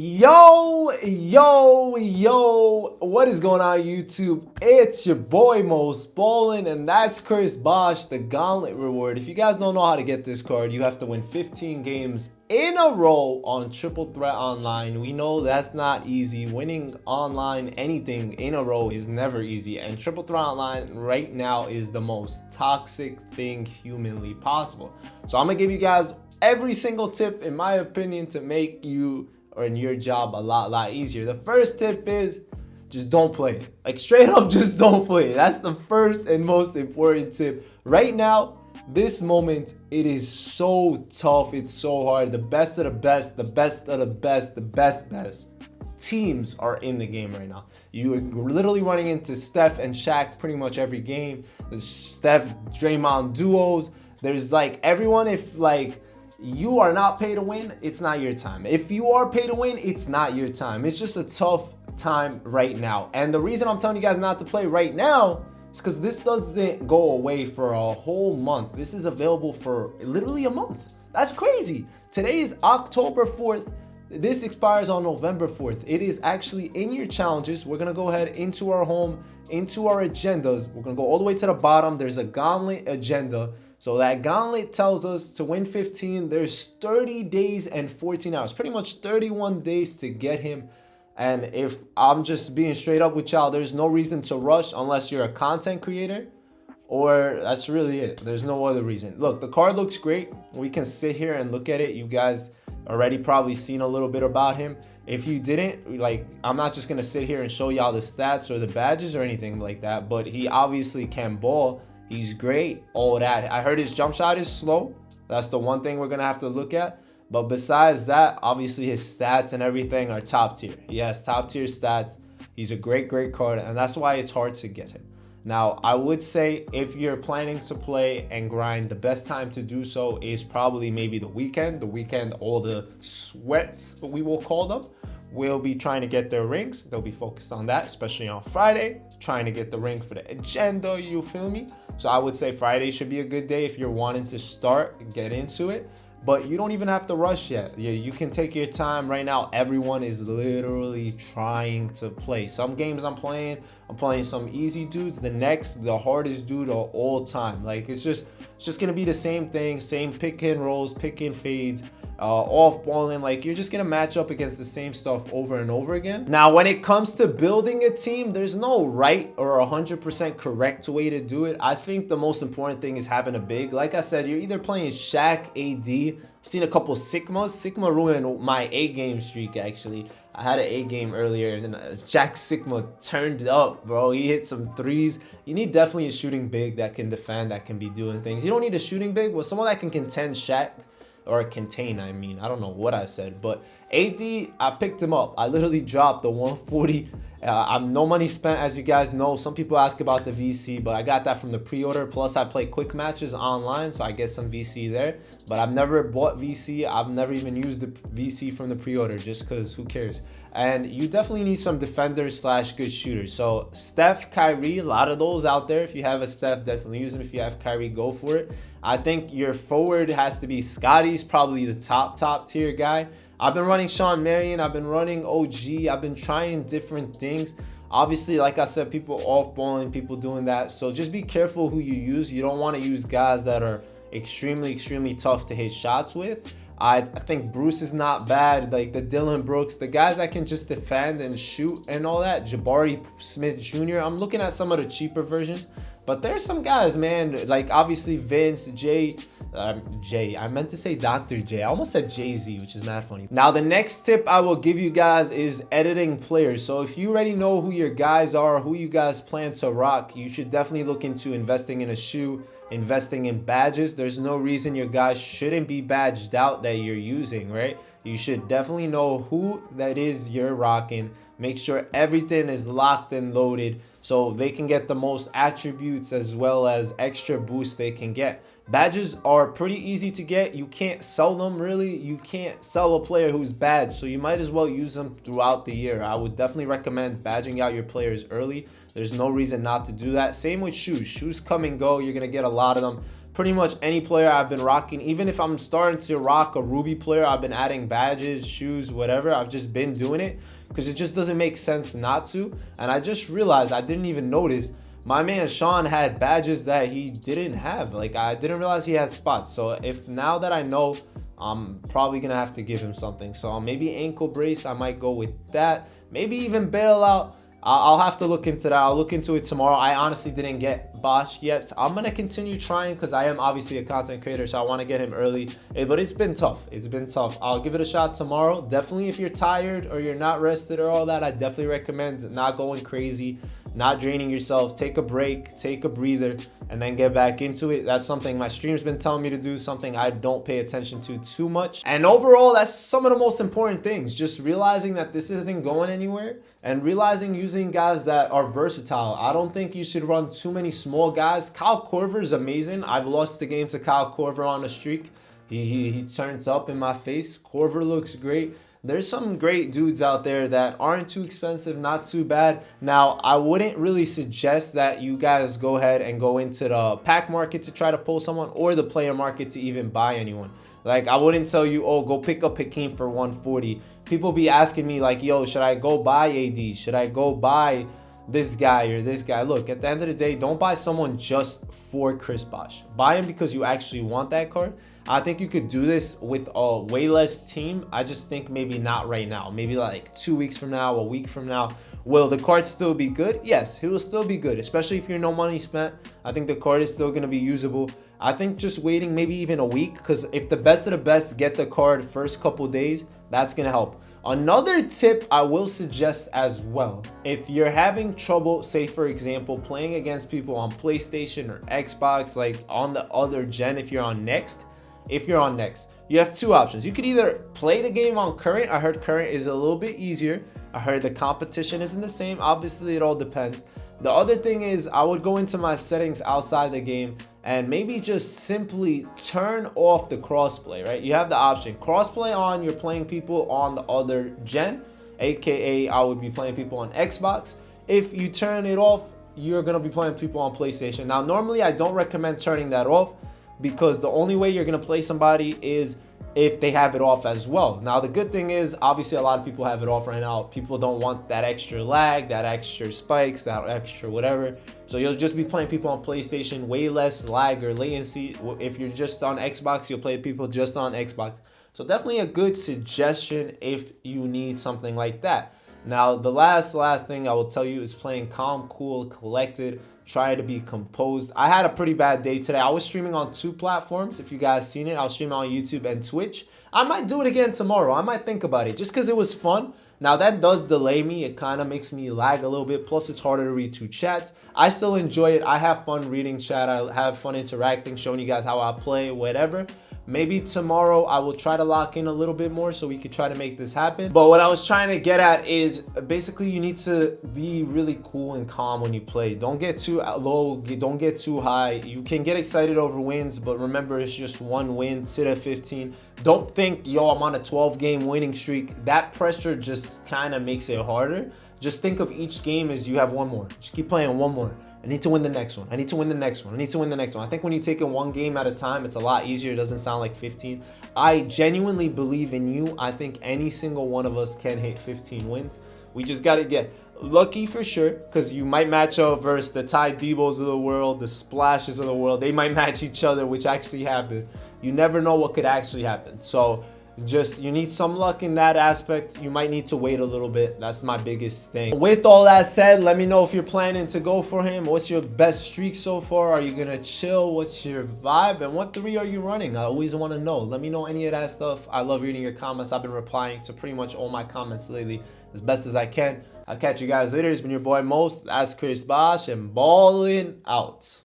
Yo, what is going on YouTube? It's your boy Mosballin, and that's Chris Bosh, the Gauntlet reward. If you guys don't know how to get this card, you have to win 15 games in a row on Triple Threat Online. We know that's not easy. Winning online anything in a row is never easy, and Triple Threat Online right now is the most toxic thing humanly possible. So I'm gonna give you guys every single tip, in my opinion, to make you or in your job a lot easier. The first tip is just don't play. Like straight up, just don't play. That's the first and most important tip. Right now, this moment, it is so tough. It's so hard. The best of the best, the best of the best, the best teams are in the game right now. You are literally running into Steph and Shaq pretty much every game. There's Steph, Draymond duos. There's like everyone. If like you are not pay to win, it's not your time. If you are pay to win, it's not your time. It's just a tough time right now. And the reason I'm telling you guys not to play right now is because this doesn't go away for a whole month. This is available for literally a month. That's crazy. Today is October 4th. This expires on November 4th. It is actually in your challenges. We're gonna go ahead into our home, into our agendas. We're gonna go all the way to the bottom. There's a Gauntlet agenda. So that Gauntlet tells us to win 15, there's 30 days and 14 hours, pretty much 31 days to get him. And if I'm just being straight up with y'all, there's no reason to rush unless you're a content creator, or that's really it. There's no other reason. Look, the card looks great. We can sit here and look at it. You guys already probably seen a little bit about him. If you didn't, like, I'm not just gonna sit here and show y'all the stats or the badges or anything like that, but he obviously can ball. He's great, all that. I heard his jump shot is slow. That's the one thing we're gonna have to look at. But besides that, obviously his stats and everything are top tier. He has top tier stats. He's a great card, and that's why it's hard to get him. Now, I would say if you're planning to play and grind, the best time to do so is probably maybe the weekend. The weekend, all the sweats, we will call them, will be trying to get their rings. They'll be focused on that, especially on Friday, trying to get the ring for the agenda, you feel me? So I would say Friday should be a good day if you're wanting to start and get into it. But you don't even have to rush yet. You can take your time. Right now, everyone is literally trying to play. Some games I'm playing some easy dudes. The hardest dude of all time. Like it's just gonna be the same thing, same pick and rolls, pick and fades, off balling. Like you're just gonna match up against the same stuff over and over again. Now, when it comes to building a team, there's no right or 100% correct way to do it. I think the most important thing is having a big. Like I said, you're either playing Shaq, AD. I've seen a couple Sigmas. Sigma ruined my A-game streak, actually. I had an A-game earlier, and then Jack Sigma turned up, bro. He hit some threes. You need definitely a shooting big that can defend, that can be doing things. You don't need a shooting big, but someone that can contend Shaq, or contain, I mean. I don't know what I said, but AD, I picked him up. I literally dropped the 140. I'm no money spent, as you guys know. Some people ask about the VC, but I got that from the pre-order. Plus, I play quick matches online, so I get some VC there. But I've never bought VC. I've never even used the VC from the pre-order, just because who cares? And you definitely need some defenders / good shooters. So Steph, Kyrie, a lot of those out there. If you have a Steph, definitely use them. If you have Kyrie, go for it. I think your forward has to be Scotty's probably the top tier guy. I've been running Sean Marion. I've been running OG. I've been trying different things. Obviously, like I said, people off balling, people doing that. So just be careful who you use. You don't want to use guys that are extremely tough to hit shots with. I think Bruce is not bad. Like the Dylan Brooks, the guys that can just defend and shoot and all that. Jabari Smith Jr. I'm looking at some of the cheaper versions. But there's some guys, man, like obviously Vince, Jay. I meant to say Dr. J. I almost said Jay-Z, which is mad funny. Now, the next tip I will give you guys is editing players. So if you already know who your guys are, who you guys plan to rock, you should definitely look into investing in a shoe, investing in badges. There's no reason your guys shouldn't be badged out that you're using, right? You should definitely know who that is you're rocking. Make sure everything is locked and loaded so they can get the most attributes as well as extra boosts they can get. Badges are pretty easy to get. You can't sell them really. You can't sell a player who's badged, so you might as well use them throughout the year. I would definitely recommend badging out your players early. There's no reason not to do that. Same with shoes. Shoes come and go. You're going to get a lot of them. pretty much any player I've been rocking. Even if I'm starting to rock a Ruby player, I've been adding badges, shoes, whatever. I've just been doing it because it just doesn't make sense not to. And I just realized I didn't even notice my man Sean had badges that he didn't have. Like, I didn't realize he had spots. So if now that I know, I'm probably gonna have to give him something. So maybe ankle brace, I might go with that. Maybe even bailout. I'll have to look into that. I'll look into it tomorrow. I honestly didn't get Bosh yet. I'm gonna continue trying because I am obviously a content creator, so I want to get him early. But it's been tough. It's been tough. I'll give it a shot tomorrow. Definitely, if you're tired or you're not rested or all that, I definitely recommend not going crazy, not draining yourself. Take a break, take a breather, and then get back into it. That's something my stream's been telling me to do, something I don't pay attention to too much. And overall, that's some of the most important things. Just realizing that this isn't going anywhere and realizing using guys that are versatile. I don't think you should run too many small guys. Kyle Korver is amazing. I've lost the game to Kyle Korver on a streak. He turns up in my face. Korver looks great. There's some great dudes out there that aren't too expensive, not too bad. Now, I wouldn't really suggest that you guys go ahead and go into the pack market to try to pull someone or the player market to even buy anyone. Like, I wouldn't tell you, oh, go pick up Hakeem for 140. People be asking me like, yo, should I go buy AD? Should I go buy this guy or this guy? Look, at the end of the day, don't buy someone just for Chris Bosh. Buy him because you actually want that card. I think you could do this with a way less team. I just think maybe not right now. Maybe like 2 weeks from now, a week from now. Will the card still be good? Yes, he will still be good, especially if you're no money spent. I think the card is still going to be usable. I think just waiting maybe even a week, because if the best of the best get the card first couple days, that's going to help. Another tip I will suggest as well, if you're having trouble, say for example, playing against people on PlayStation or Xbox, like on the other gen, if you're on Next, you have two options. You could either play the game on current. I heard current is a little bit easier. I heard the competition isn't the same. Obviously, it all depends. The other thing is I would go into my settings outside the game and maybe just simply turn off the crossplay, right? You have the option crossplay on, you're playing people on the other gen, aka I would be playing people on Xbox. If you turn it off, you're gonna be playing people on PlayStation. Now, normally I don't recommend turning that off, because the only way you're going to play somebody is if they have it off as well. Now, the good thing is, obviously, a lot of people have it off right now. People don't want that extra lag, that extra spikes, that extra whatever. So you'll just be playing people on PlayStation, way less lag or latency. If you're just on Xbox, you'll play people just on Xbox. So definitely a good suggestion if you need something like that. Now, the last thing I will tell you is playing calm, cool, collected. Try to be composed. I had a pretty bad day today. I was streaming on 2 platforms. If you guys seen it, I was streaming on YouTube and Twitch. I might do it again tomorrow. I might think about it just because it was fun. Now, that does delay me. It kind of makes me lag a little bit. Plus, it's harder to read 2 chats. I still enjoy it. I have fun reading chat. I have fun interacting, showing you guys how I play, whatever. Maybe tomorrow I will try to lock in a little bit more so we could try to make this happen. But what I was trying to get at is basically you need to be really cool and calm when you play. Don't get too low, don't get too high. You can get excited over wins, but remember, it's just one win. Sit at 15. Don't think, yo, I'm on a 12-game winning streak. That pressure just kind of makes it harder. Just think of each game as you have one more. Just keep playing one more. I need to win the next one. I need to win the next one. I need to win the next one. I think when you take it one game at a time, it's a lot easier. It doesn't sound like 15. I genuinely believe in you. I think any single one of us can hit 15 wins. We just got to get lucky for sure, because you might match up versus the Ty Debos of the world, the Splashes of the world. They might match each other, which actually happened. You never know what could actually happen. So just, you need some luck in that aspect. You might need to wait a little bit. That's my biggest thing. With all that said, let me know if you're planning to go for him. What's your best streak so far? Are you gonna chill? What's your vibe? And what 3 are you running? I always want to know. Let me know any of that stuff. I love reading your comments. I've been replying to pretty much all my comments lately as best as I can. I'll catch you guys later. It's been your boy Most. That's Chris Bosh, and Ballin' out.